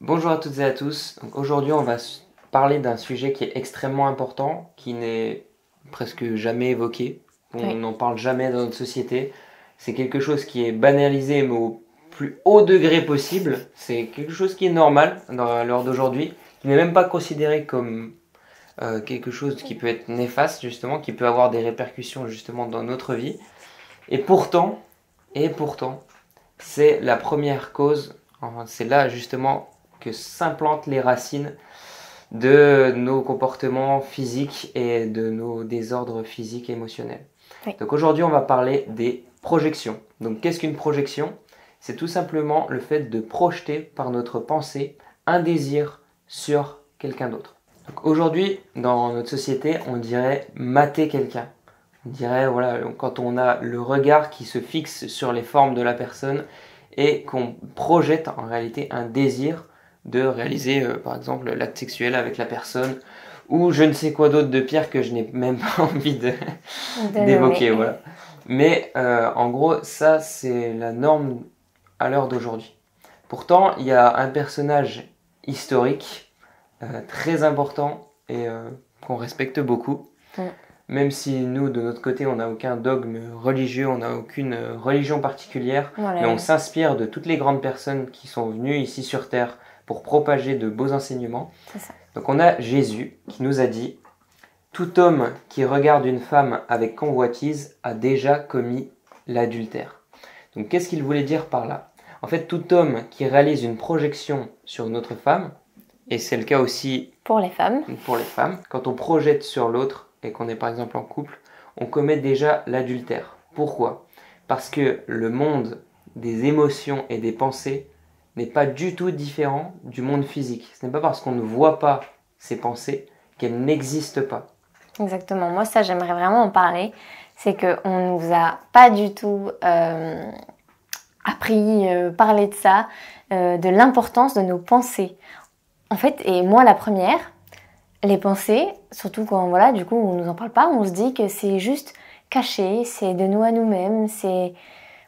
Bonjour à toutes et à tous. Aujourd'hui, on va parler d'un sujet qui est extrêmement important, qui n'est presque jamais évoqué. On Oui, n'en parle jamais dans notre société. C'est quelque chose qui est banalisé, mais au plus haut degré possible. C'est quelque chose qui est normal à l'heure d'aujourd'hui, qui n'est même pas considéré comme quelque chose qui peut être néfaste, justement, qui peut avoir des répercussions, justement, dans notre vie. Et pourtant, et pourtant, c'est la première cause, enfin, c'est là justement que s'implantent les racines de nos comportements physiques et de nos désordres physiques et émotionnels. oui, Donc aujourd'hui, on va parler des projections. Donc qu'est-ce qu'une projection? C'est tout simplement le fait de projeter par notre pensée un désir sur quelqu'un d'autre. Donc aujourd'hui, dans notre société, on dirait mater quelqu'un. On dirait, voilà, quand on a le regard qui se fixe sur les formes de la personne et qu'on projette en réalité un désir de réaliser, par exemple, l'acte sexuel avec la personne ou je ne sais quoi d'autre de pire que je n'ai même pas envie de nommer. d'évoquer, voilà. Mais en gros, ça, c'est la norme à l'heure d'aujourd'hui. Pourtant, il y a un personnage historique très important et qu'on respecte beaucoup, Mm. même si nous, de notre côté, on n'a aucun dogme religieux, on n'a aucune religion particulière, mais on Voilà, s'inspire de toutes les grandes personnes qui sont venues ici sur Terre pour propager de beaux enseignements. c'est ça. Donc on a Jésus qui nous a dit: tout homme qui regarde une femme avec convoitise a déjà commis l'adultère. Donc qu'est-ce qu'il voulait dire par là? En fait, tout homme qui réalise une projection sur une autre femme, et c'est le cas aussi Pour les femmes, pour les femmes, quand on projette sur l'autre et qu'on est par exemple en couple, on commet déjà l'adultère. Pourquoi? Parce que le monde des émotions et des pensées n'est pas du tout différent du monde physique. Ce n'est pas parce qu'on ne voit pas ces pensées qu'elles n'existent pas. exactement. Moi, ça, j'aimerais vraiment en parler. C'est qu'on ne nous a pas du tout appris, parler de ça, de l'importance de nos pensées. En fait, et moi, la première, les pensées, surtout quand, voilà, du coup, on nous en parle pas, on se dit que c'est juste caché, c'est de nous à nous-mêmes, c'est...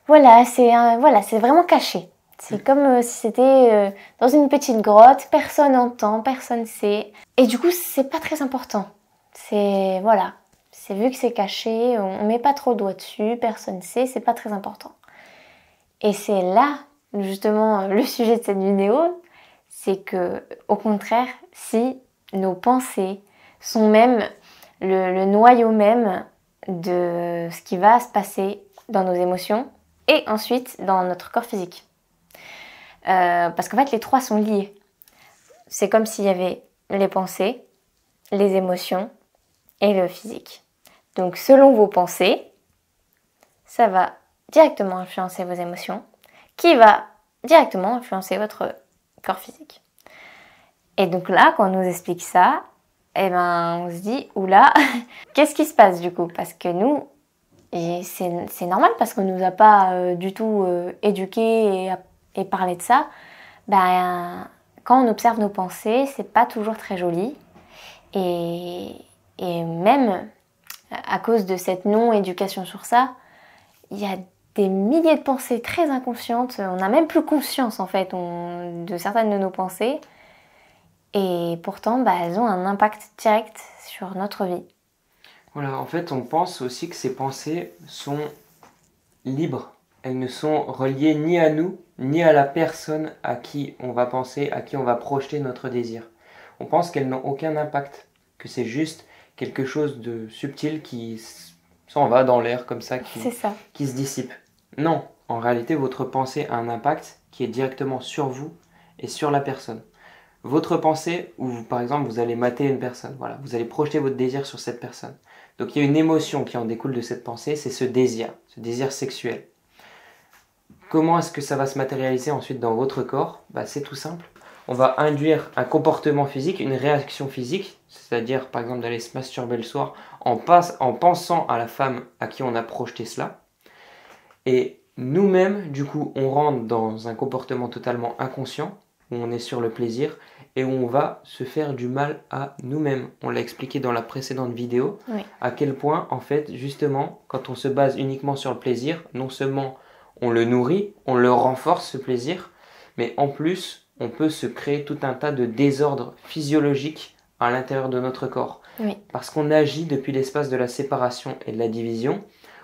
Voilà, c'est vraiment caché. C'est comme si c'était dans une petite grotte, personne entend, personne sait. Et du coup, c'est pas très important. C'est, voilà, c'est vu que c'est caché, on met pas trop le doigt dessus, personne sait, c'est pas très important. Et c'est là, justement, le sujet de cette vidéo, c'est que, au contraire, si nos pensées sont même le noyau même de ce qui va se passer dans nos émotions et ensuite dans notre corps physique. Parce qu'en fait, les trois sont liés. C'est comme s'il y avait les pensées, les émotions et le physique. Donc, selon vos pensées, ça va directement influencer vos émotions, qui va directement influencer votre corps physique. Et donc là, quand on nous explique ça, eh ben, on se dit, oula, qu'est-ce qui se passe du coup? Parce que nous, et c'est normal parce qu'on ne nous a pas du tout éduqués et parlé de ça. Ben, quand on observe nos pensées, c'est pas toujours très joli. Et, et même à cause de cette non-éducation sur ça, il y a des milliers de pensées très inconscientes. On n'a même plus conscience en fait de certaines de nos pensées. Et pourtant, bah, elles ont un impact direct sur notre vie. Voilà, en fait, on pense aussi que ces pensées sont libres. Elles ne sont reliées ni à nous, ni à la personne à qui on va penser, à qui on va projeter notre désir. On pense qu'elles n'ont aucun impact, que c'est juste quelque chose de subtil qui s'en va dans l'air comme ça, C'est ça. qui se dissipe. Non, en réalité, votre pensée a un impact qui est directement sur vous et sur la personne. Votre pensée, où par exemple vous allez mater une personne, voilà, vous allez projeter votre désir sur cette personne. Donc il y a une émotion qui en découle de cette pensée, c'est ce désir sexuel. Comment est-ce que ça va se matérialiser ensuite dans votre corps? C'est tout simple. On va induire un comportement physique, une réaction physique, c'est-à-dire par exemple d'aller se masturber le soir en pensant à la femme à qui on a projeté cela. Et nous-mêmes, du coup, on rentre dans un comportement totalement inconscient, où on est sur le plaisir, et où on va se faire du mal à nous-mêmes. On l'a expliqué dans la précédente vidéo, Oui. à quel point, en fait, justement, quand on se base uniquement sur le plaisir, non seulement on le nourrit, on le renforce ce plaisir, mais en plus, on peut se créer tout un tas de désordres physiologiques à l'intérieur de notre corps. Oui. Parce qu'on agit depuis l'espace de la séparation et de la division.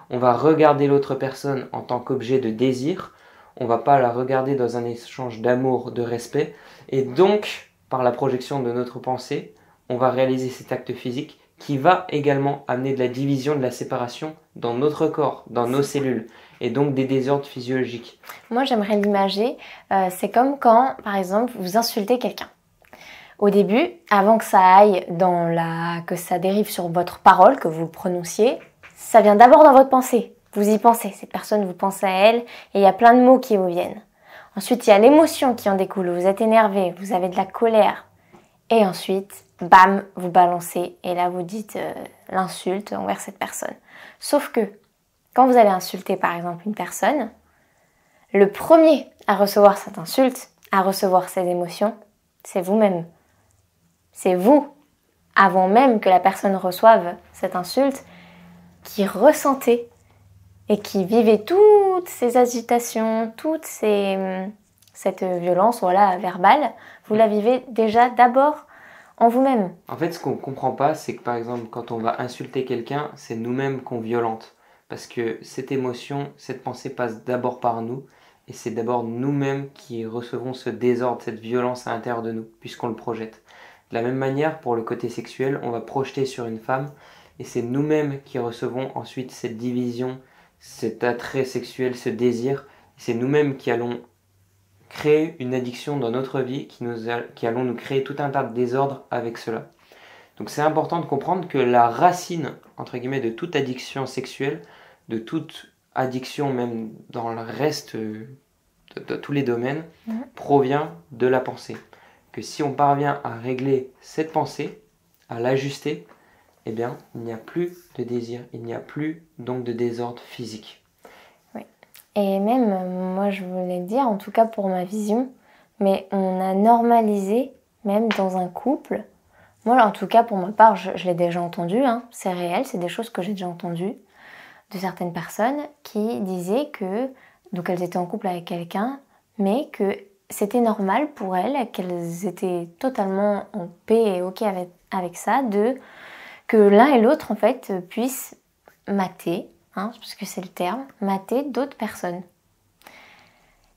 On va regarder l'autre personne en tant qu'objet de désir. On ne va pas la regarder dans un échange d'amour, de respect. Et donc, par la projection de notre pensée, on va réaliser cet acte physique qui va également amener de la division, de la séparation dans notre corps, dans nos cellules, et donc des désordres physiologiques. Moi, j'aimerais l'imager, c'est comme quand, par exemple, vous insultez quelqu'un. Au début, avant que ça aille que ça dérive sur votre parole, que vous prononciez, ça vient d'abord dans votre pensée. Vous y pensez, cette personne, vous pensez à elle, et il y a plein de mots qui vous viennent. Ensuite, il y a l'émotion qui en découle, vous êtes énervé, vous avez de la colère. Et ensuite, bam, vous balancez, et là vous dites l'insulte envers cette personne. Sauf que, quand vous allez insulter par exemple une personne, le premier à recevoir cette insulte, à recevoir ces émotions, c'est vous-même. C'est vous, avant même que la personne reçoive cette insulte, qui ressentez et qui vivez toutes ces agitations, cette violence verbale, vous la vivez déjà d'abord en vous-même. En fait, ce qu'on ne comprend pas, c'est que par exemple, quand on va insulter quelqu'un, c'est nous-mêmes qu'on violente. Parce que cette émotion, cette pensée passe d'abord par nous, et c'est d'abord nous-mêmes qui recevons ce désordre, cette violence à l'intérieur de nous, puisqu'on le projette. De la même manière, pour le côté sexuel, on va projeter sur une femme, et c'est nous-mêmes qui recevons ensuite cette division, cet attrait sexuel, ce désir. C'est nous-mêmes qui allons créer une addiction dans notre vie, qui allons nous créer tout un tas de désordres avec cela. Donc c'est important de comprendre que la racine, entre guillemets, de toute addiction sexuelle, de toute addiction même dans le reste de tous les domaines, provient de la pensée. Que si on parvient à régler cette pensée, à l'ajuster, eh bien, il n'y a plus de désir, il n'y a plus donc de désordre physique. Oui. Et même, moi je voulais dire, en tout cas pour ma vision, mais on a normalisé, même dans un couple, moi en tout cas pour ma part, je l'ai déjà entendu, c'est réel, c'est des choses que j'ai déjà entendues, de certaines personnes qui disaient que, donc elles étaient en couple avec quelqu'un, mais que c'était normal pour elles, qu'elles étaient totalement en paix et ok avec ça, que l'un et l'autre en fait puissent mater, parce que c'est le terme, mater d'autres personnes.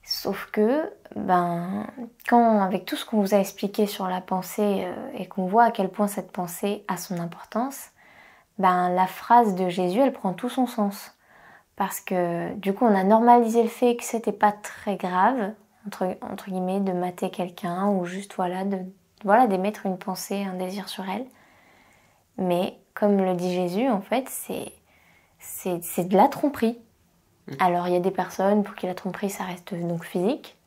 Sauf que, avec tout ce qu'on vous a expliqué sur la pensée et qu'on voit à quel point cette pensée a son importance, la phrase de Jésus, elle prend tout son sens. Parce que du coup, on a normalisé le fait que c'était pas très grave, entre guillemets, de mater quelqu'un ou juste d'émettre une pensée, un désir sur elle. Mais comme le dit Jésus, en fait, c'est de la tromperie. Alors il y a des personnes pour qui la tromperie ça reste donc physique,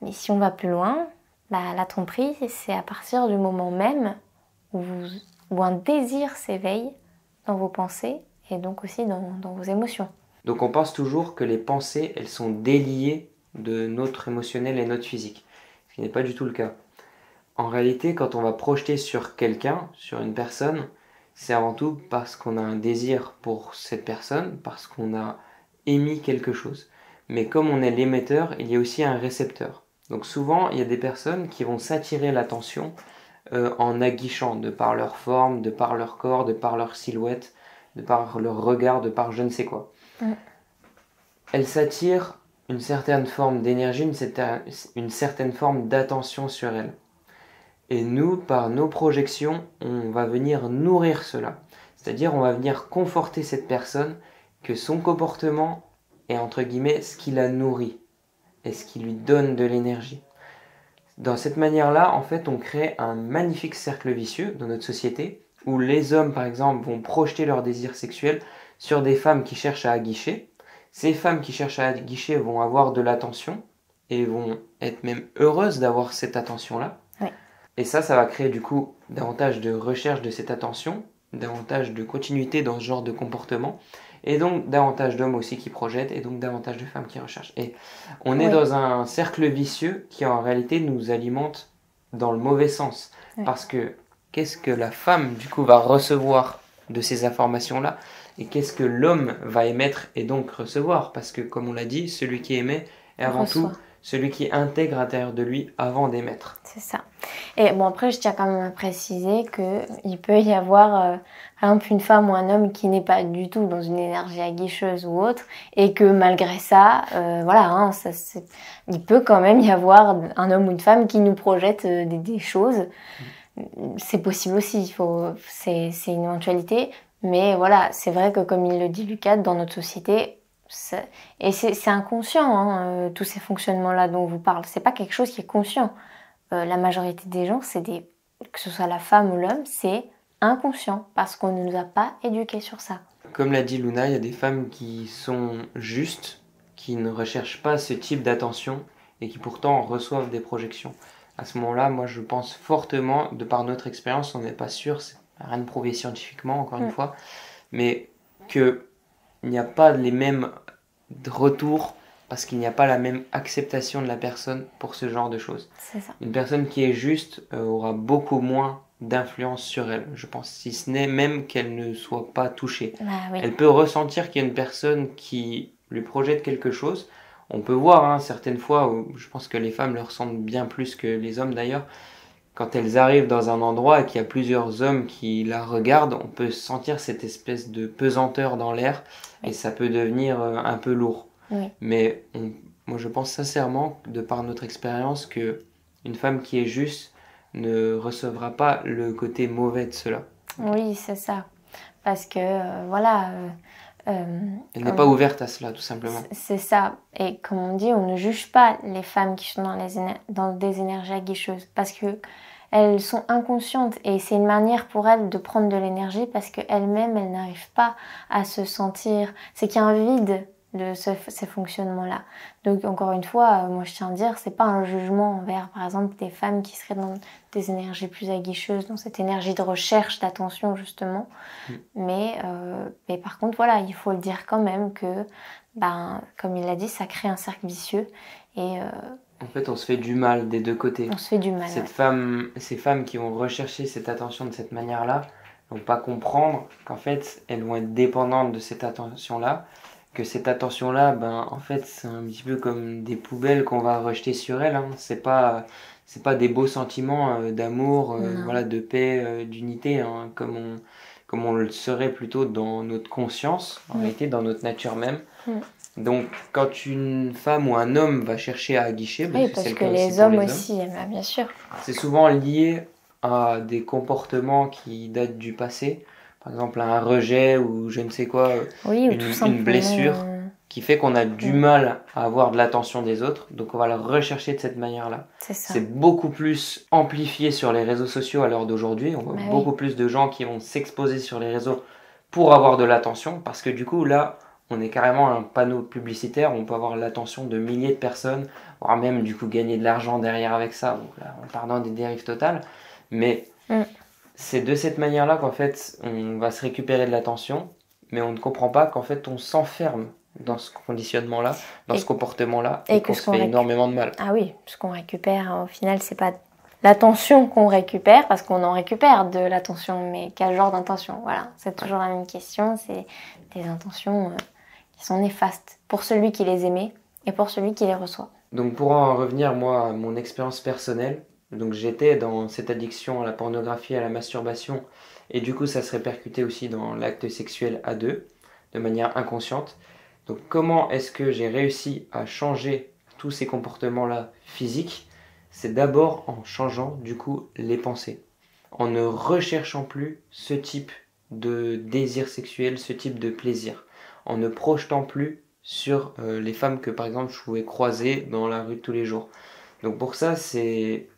mais si on va plus loin, la tromperie c'est à partir du moment même où un désir s'éveille dans vos pensées et donc aussi dans vos émotions. Donc on pense toujours que les pensées elles sont déliées de notre émotionnel et notre physique, ce qui n'est pas du tout le cas. En réalité, quand on va projeter sur quelqu'un, sur une personne, c'est avant tout parce qu'on a un désir pour cette personne, parce qu'on a émis quelque chose. Mais comme on est l'émetteur, il y a aussi un récepteur. Donc souvent, il y a des personnes qui vont s'attirer l'attention en aguichant, de par leur forme, de par leur corps, de par leur silhouette, de par leur regard, de par je ne sais quoi. Elles s'attirent une certaine forme d'énergie, une certaine forme d'attention sur elles. Et nous, par nos projections, on va venir nourrir cela. C'est-à-dire, on va venir conforter cette personne que son comportement est, entre guillemets, ce qui la nourrit et ce qui lui donne de l'énergie. Dans cette manière-là, en fait, on crée un magnifique cercle vicieux dans notre société où les hommes, par exemple, vont projeter leur désir sexuel sur des femmes qui cherchent à aguicher. Ces femmes qui cherchent à aguicher vont avoir de l'attention et vont être même heureuses d'avoir cette attention-là. Et ça va créer du coup davantage de recherche de cette attention, davantage de continuité dans ce genre de comportement, et donc davantage d'hommes aussi qui projettent, et donc davantage de femmes qui recherchent. Et on est dans un cercle vicieux qui en réalité nous alimente dans le mauvais sens. Parce que qu'est-ce que la femme du coup va recevoir de ces informations-là, et qu'est-ce que l'homme va émettre et donc recevoir? Parce que comme on l'a dit, celui qui émet est avant tout celui qui intègre à l'intérieur de lui avant d'émettre. C'est ça. Et bon, après, je tiens quand même à préciser qu'il peut y avoir, par exemple, une femme ou un homme qui n'est pas du tout dans une énergie aguicheuse ou autre, et que malgré ça, voilà, hein, il peut quand même y avoir un homme ou une femme qui nous projette des choses. C'est possible aussi, c'est une éventualité. Mais voilà, c'est vrai que comme il le dit Lucas, dans notre société, et c'est inconscient, hein, tous ces fonctionnements-là dont on vous parle. C'est pas quelque chose qui est conscient. La majorité des gens, que ce soit la femme ou l'homme, c'est inconscient parce qu'on ne nous a pas éduqués sur ça. Comme l'a dit Luna, il y a des femmes qui sont justes, qui ne recherchent pas ce type d'attention et qui pourtant reçoivent des projections. À ce moment-là, moi je pense fortement, de par notre expérience, on n'est pas sûr, c'est rien de prouvé scientifiquement encore une fois, mais qu'il n'y a pas les mêmes retours parce qu'il n'y a pas la même acceptation de la personne pour ce genre de choses. C'est ça. Une personne qui est juste aura beaucoup moins d'influence sur elle, je pense, si ce n'est même qu'elle ne soit pas touchée. Bah, oui. Elle peut ressentir qu'il y a une personne qui lui projette quelque chose. On peut voir hein, certaines fois, où je pense que les femmes le ressentent bien plus que les hommes d'ailleurs, quand elles arrivent dans un endroit et qu'il y a plusieurs hommes qui la regardent, on peut sentir cette espèce de pesanteur dans l'air et ça peut devenir un peu lourd. Oui. Mais moi je pense sincèrement, de par notre expérience, que une femme qui est juste ne recevra pas le côté mauvais de cela. Oui, c'est ça. Parce que, voilà... Elle n'est pas ouverte à cela, tout simplement. C'est ça. Et comme on dit, on ne juge pas les femmes qui sont dans des énergies aguicheuses parce que elles sont inconscientes et c'est une manière pour elles de prendre de l'énergie parce qu'elles-mêmes, elles n'arrivent pas à se sentir... C'est qu'il y a un vide de ces fonctionnements-là. Donc encore une fois, moi je tiens à dire, c'est pas un jugement envers par exemple des femmes qui seraient dans des énergies plus aguicheuses, dans cette énergie de recherche, d'attention justement. Mais par contre voilà, il faut le dire quand même que, comme il l'a dit, ça crée un cercle vicieux et en fait, on se fait du mal des deux côtés. On se fait du mal. Ces femmes qui vont rechercher cette attention de cette manière-là, vont pas comprendre qu'en fait, elles vont être dépendantes de cette attention-là, que cette attention-là, en fait, c'est un petit peu comme des poubelles qu'on va rejeter sur elles. Hein. C'est pas des beaux sentiments d'amour, voilà, de paix, d'unité, hein, comme on le serait plutôt dans notre conscience, en réalité, dans notre nature même. Donc, quand une femme ou un homme va chercher à aguicher, oui, parce que les hommes aussi, bien sûr. C'est souvent lié à des comportements qui datent du passé. Par exemple, un rejet ou je ne sais quoi, oui, une blessure qui fait qu'on a du mal à avoir de l'attention des autres. Donc, on va la rechercher de cette manière-là. C'est beaucoup plus amplifié sur les réseaux sociaux à l'heure d'aujourd'hui. On voit beaucoup plus de gens qui vont s'exposer sur les réseaux pour avoir de l'attention parce que du coup, là, on est carrément un panneau publicitaire, on peut avoir l'attention de milliers de personnes, voire même du coup gagner de l'argent derrière avec ça, donc là, on part dans des dérives totales. Mais c'est de cette manière-là qu'en fait, on va se récupérer de l'attention, mais on ne comprend pas qu'en fait, on s'enferme dans ce conditionnement-là, dans ce comportement-là, et qu'on se fait énormément de mal. Ah oui, ce qu'on récupère, au final, c'est pas l'attention qu'on récupère, parce qu'on en récupère de l'attention, mais quel genre d'intention? Voilà, c'est toujours la même question, c'est des intentions... qui sont néfastes pour celui qui les émet et pour celui qui les reçoit. Donc pour en revenir moi à mon expérience personnelle, donc j'étais dans cette addiction à la pornographie, à la masturbation, et du coup ça se répercutait aussi dans l'acte sexuel à deux, de manière inconsciente. Donc comment est-ce que j'ai réussi à changer tous ces comportements-là physiques? C'est d'abord en changeant du coup les pensées, en ne recherchant plus ce type de désir sexuel, ce type de plaisir, en ne projetant plus sur les femmes que par exemple je pouvais croiser dans la rue tous les jours. Donc pour ça c'est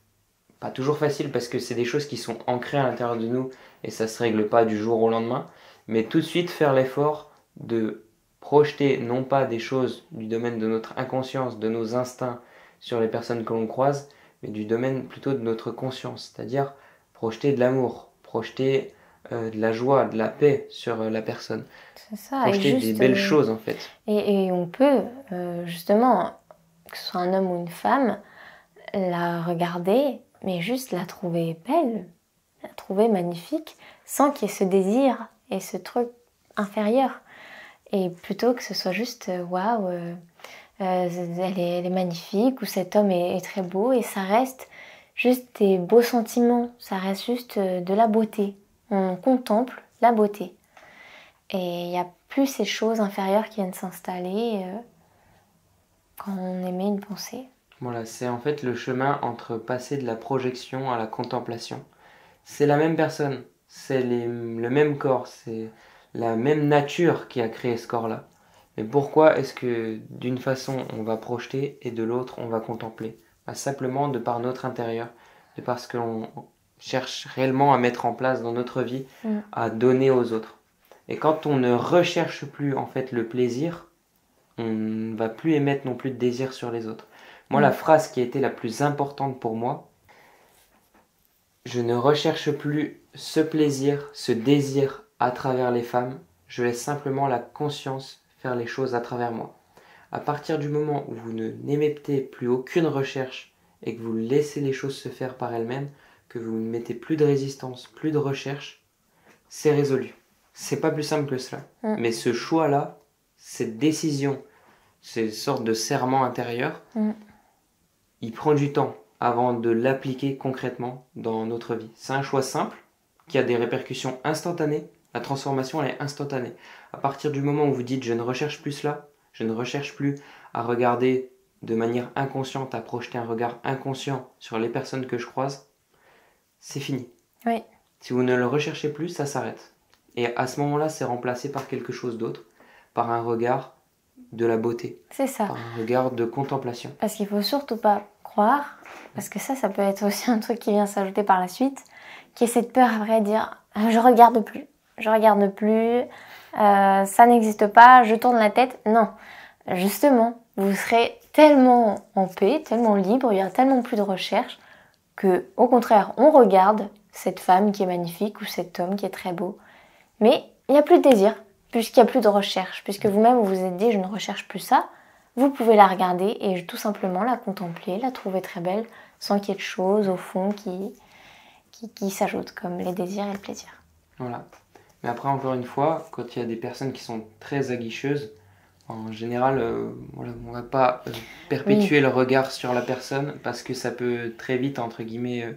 pas toujours facile parce que c'est des choses qui sont ancrées à l'intérieur de nous et ça se règle pas du jour au lendemain, mais tout de suite faire l'effort de projeter non pas des choses du domaine de notre inconscience, de nos instincts sur les personnes que l'on croise, mais du domaine plutôt de notre conscience, c'est-à-dire projeter de l'amour, projeter de la joie, de la paix sur la personne. C'est ça. Projeter des belles choses en fait. Et on peut justement, que ce soit un homme ou une femme, la regarder, mais juste la trouver belle, la trouver magnifique, sans qu'il y ait ce désir et ce truc inférieur. Et plutôt que ce soit juste waouh, elle est magnifique ou cet homme est très beau et ça reste juste des beaux sentiments, ça reste juste de la beauté. On contemple la beauté. Et il n'y a plus ces choses inférieures qui viennent s'installer quand on émet une pensée. Voilà, c'est en fait le chemin entre passer de la projection à la contemplation. C'est la même personne, c'est le même corps, c'est la même nature qui a créé ce corps-là. Mais pourquoi est-ce que d'une façon on va projeter et de l'autre on va contempler? Simplement de par notre intérieur, de par ce que l'on cherche réellement à mettre en place dans notre vie, à donner aux autres. Et quand on ne recherche plus en fait le plaisir, on ne va plus émettre non plus de désir sur les autres. Moi, la phrase qui a été la plus importante pour moi, je ne recherche plus ce plaisir, ce désir à travers les femmes, je laisse simplement la conscience faire les choses à travers moi. À partir du moment où vous n'émettez plus aucune recherche et que vous laissez les choses se faire par elles-mêmes, que vous ne mettez plus de résistance, plus de recherche, c'est résolu. C'est pas plus simple que cela. Mais ce choix-là, cette décision, cette sorte de serment intérieur, il prend du temps avant de l'appliquer concrètement dans notre vie. C'est un choix simple qui a des répercussions instantanées. La transformation, elle est instantanée. À partir du moment où vous dites « je ne recherche plus cela », je ne recherche plus à regarder de manière inconsciente, à projeter un regard inconscient sur les personnes que je croise, c'est fini. Oui. Si vous ne le recherchez plus, ça s'arrête. Et à ce moment-là, c'est remplacé par quelque chose d'autre, par un regard de la beauté. C'est ça. Par un regard de contemplation. Parce qu'il faut surtout pas croire, parce que ça peut être aussi un truc qui vient s'ajouter par la suite, qui est cette peur après de dire « je regarde plus, ça n'existe pas, je tourne la tête ». Non, justement, vous serez tellement en paix, tellement libre, il y aura tellement plus de recherche que, au contraire, on regarde cette femme qui est magnifique ou cet homme qui est très beau, mais il n'y a plus de désir, puisqu'il n'y a plus de recherche, puisque vous-même vous vous êtes dit « je ne recherche plus ça », vous pouvez la regarder et tout simplement la contempler, la trouver très belle, sans qu'il y ait de choses au fond qui s'ajoutent, comme les désirs et le plaisir. Voilà. Mais après, encore une fois, quand il y a des personnes qui sont très aguicheuses, en général, voilà, on ne va pas perpétuer le regard sur la personne parce que ça peut très vite, entre guillemets,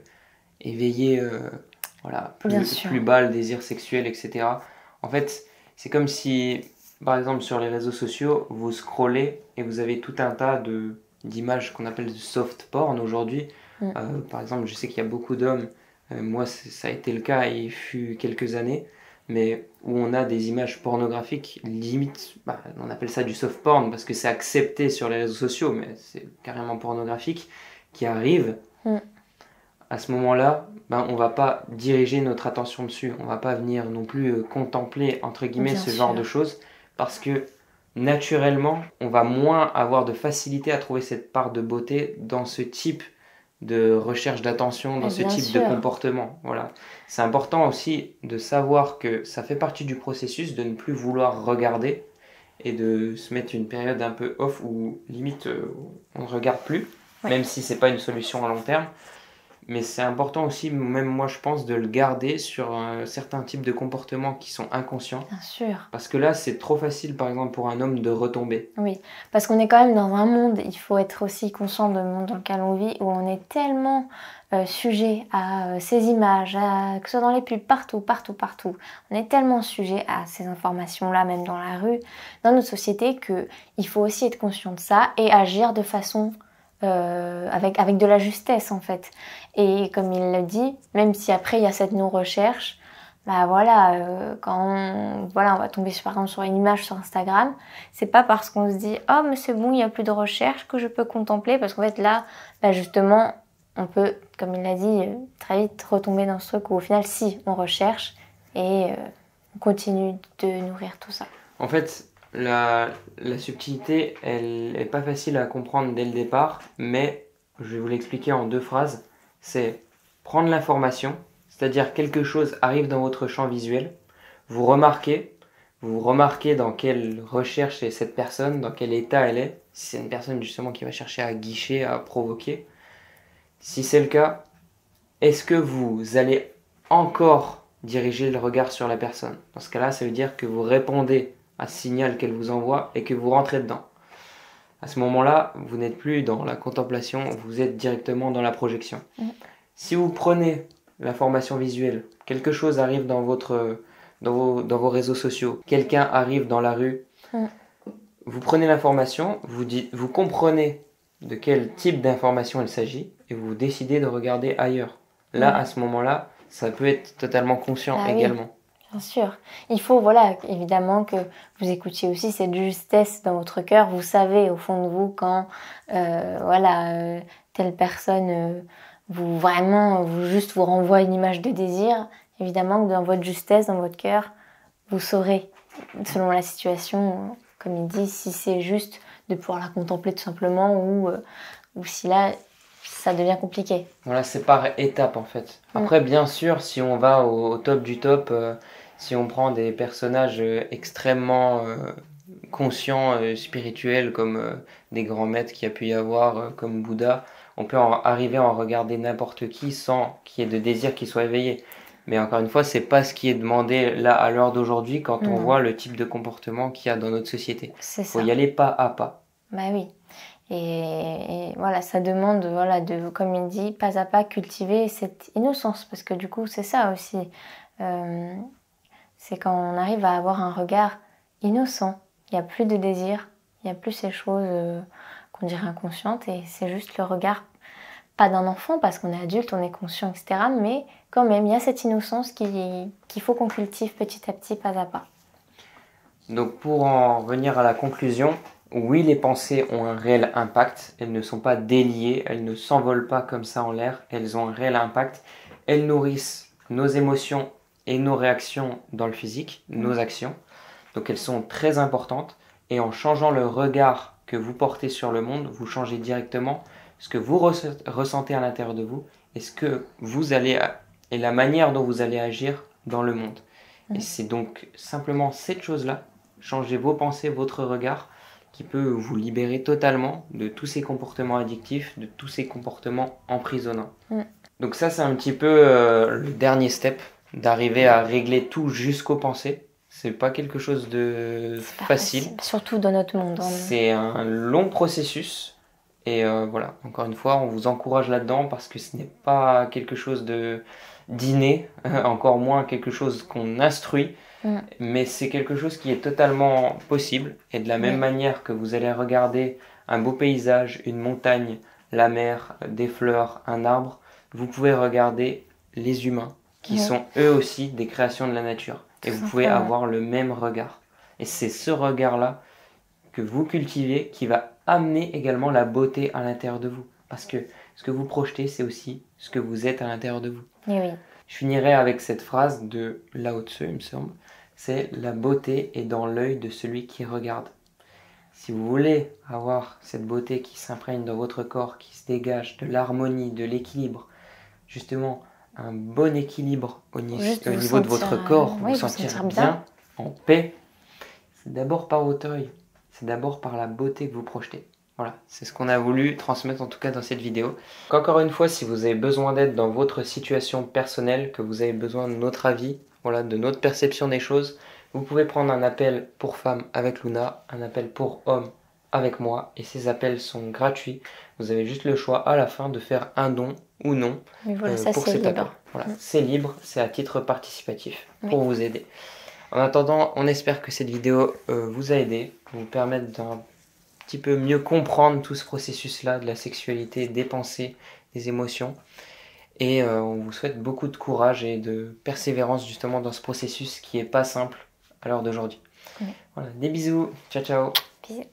éveiller plus bas le désir sexuel, etc. En fait, c'est comme si, par exemple, sur les réseaux sociaux, vous scrollez et vous avez tout un tas d'images qu'on appelle de soft porn aujourd'hui. Par exemple, je sais qu'il y a beaucoup d'hommes, moi ça a été le cas il fut quelques années, mais où on a des images pornographiques, limite, on appelle ça du soft porn parce que c'est accepté sur les réseaux sociaux, mais c'est carrément pornographique, qui arrive. À ce moment-là, on va pas diriger notre attention dessus, on va pas venir non plus contempler, entre guillemets, genre de choses, parce que naturellement, on va moins avoir de facilité à trouver cette part de beauté dans ce type de recherche d'attention, dans ce type de comportement. Voilà. C'est important aussi de savoir que ça fait partie du processus de ne plus vouloir regarder et de se mettre une période un peu off où limite on ne regarde plus, même si c'est pas une solution à long terme. Mais c'est important aussi, même moi je pense, de le garder sur certains types de comportements qui sont inconscients. Bien sûr. Parce que là, c'est trop facile, par exemple, pour un homme de retomber. Oui, parce qu'on est quand même dans un monde, il faut être aussi conscient du monde dans lequel on vit, où on est tellement sujet à ces images, que ce soit dans les pubs, partout. On est tellement sujet à ces informations-là, même dans la rue, dans notre société, qu'il faut aussi être conscient de ça et agir de façon... avec de la justesse en fait. Et comme il l'a dit, même si après il y a cette non-recherche, quand on va tomber par exemple sur une image sur Instagram, c'est pas parce qu'on se dit oh mais c'est bon, il n'y a plus de recherche que je peux contempler, parce qu'en fait là, justement, on peut, comme il l'a dit, très vite retomber dans ce truc où au final si on recherche et on continue de nourrir tout ça. En fait, la subtilité, elle n'est pas facile à comprendre dès le départ, mais je vais vous l'expliquer en 2 phrases. C'est prendre l'information, c'est-à-dire quelque chose arrive dans votre champ visuel, vous remarquez dans quelle recherche est cette personne, dans quel état elle est, si c'est une personne justement qui va chercher à guicher, à provoquer. Si c'est le cas, est-ce que vous allez encore diriger le regard sur la personne? Dans ce cas-là, ça veut dire que vous répondez à ce signal qu'elle vous envoie et que vous rentrez dedans. À ce moment-là, vous n'êtes plus dans la contemplation, vous êtes directement dans la projection. Si vous prenez l'information visuelle, quelque chose arrive dans vos réseaux sociaux, quelqu'un arrive dans la rue, vous prenez l'information, vous comprenez de quel type d'information il s'agit et vous décidez de regarder ailleurs. Là, à ce moment-là, ça peut être totalement conscient également. Oui. Bien sûr. Il faut, voilà, évidemment que vous écoutiez aussi cette justesse dans votre cœur. Vous savez au fond de vous quand, telle personne vous renvoie une image de désir. Évidemment que dans votre justesse, dans votre cœur, vous saurez, selon la situation, comme il dit, si c'est juste de pouvoir la contempler tout simplement ou si là, ça devient compliqué. Voilà, c'est par étapes en fait. Après, bien sûr, si on va au top du top, si on prend des personnages extrêmement conscients, spirituels, comme des grands maîtres qu'il y a pu y avoir, comme Bouddha, on peut arriver à en regarder n'importe qui sans qu'il y ait de désir qui soit éveillé. Mais encore une fois, c'est pas ce qui est demandé là à l'heure d'aujourd'hui quand on voit le type de comportement qu'il y a dans notre société. Il faut y aller pas à pas. Bah oui. Et voilà, ça demande, de, comme il dit, pas à pas cultiver cette innocence. Parce que du coup, c'est ça aussi. C'est quand on arrive à avoir un regard innocent. Il n'y a plus de désir, il n'y a plus ces choses qu'on dirait inconscientes. Et c'est juste le regard, pas d'un enfant, parce qu'on est adulte, on est conscient, etc. Mais quand même, il y a cette innocence qu'il faut qu'on cultive petit à petit, pas à pas. Donc pour en revenir à la conclusion, oui, les pensées ont un réel impact. Elles ne sont pas déliées, elles ne s'envolent pas comme ça en l'air. Elles ont un réel impact. Elles nourrissent nos émotions et nos réactions dans le physique, nos actions. Donc elles sont très importantes. Et en changeant le regard que vous portez sur le monde, vous changez directement ce que vous ressentez à l'intérieur de vous et et la manière dont vous allez agir dans le monde. Et c'est donc simplement cette chose-là, changer vos pensées, votre regard, qui peut vous libérer totalement de tous ces comportements addictifs, de tous ces comportements emprisonnants. Donc ça, c'est un petit peu le dernier step, d'arriver à régler tout jusqu'aux pensées. C'est pas quelque chose de facile. Surtout dans notre monde. C'est un long processus. Et voilà, encore une fois, on vous encourage là-dedans parce que ce n'est pas quelque chose d'inné, encore moins quelque chose qu'on instruit. Mais c'est quelque chose qui est totalement possible. Et de la même manière que vous allez regarder un beau paysage, une montagne, la mer, des fleurs, un arbre, vous pouvez regarder les humains qui sont eux aussi des créations de la nature. Et vous pouvez avoir le même regard. Et c'est ce regard-là que vous cultivez qui va amener également la beauté à l'intérieur de vous. Parce que ce que vous projetez, c'est aussi ce que vous êtes à l'intérieur de vous. Je finirai avec cette phrase de Lao Tzu, il me semble. C'est « La beauté est dans l'œil de celui qui regarde ». Si vous voulez avoir cette beauté qui s'imprègne dans votre corps, qui se dégage, de l'harmonie, de l'équilibre, justement un bon équilibre au niveau de votre corps, vous sentir bien, en paix, c'est d'abord par votre œil, c'est d'abord par la beauté que vous projetez. Voilà, c'est ce qu'on a voulu transmettre en tout cas dans cette vidéo. Encore une fois, si vous avez besoin d'aide dans votre situation personnelle, que vous avez besoin de notre avis, de notre perception des choses, vous pouvez prendre un appel pour femmes avec Luna, un appel pour hommes avec moi, et ces appels sont gratuits. Vous avez juste le choix à la fin de faire un don ou non pour cet appel. Voilà, c'est libre, c'est à titre participatif pour vous aider. En attendant, on espère que cette vidéo vous a aidé, vous permettre d'un petit peu mieux comprendre tout ce processus-là de la sexualité, des pensées, des émotions. Et on vous souhaite beaucoup de courage et de persévérance justement dans ce processus qui n'est pas simple à l'heure d'aujourd'hui. Voilà, des bisous, ciao ciao. Bisous.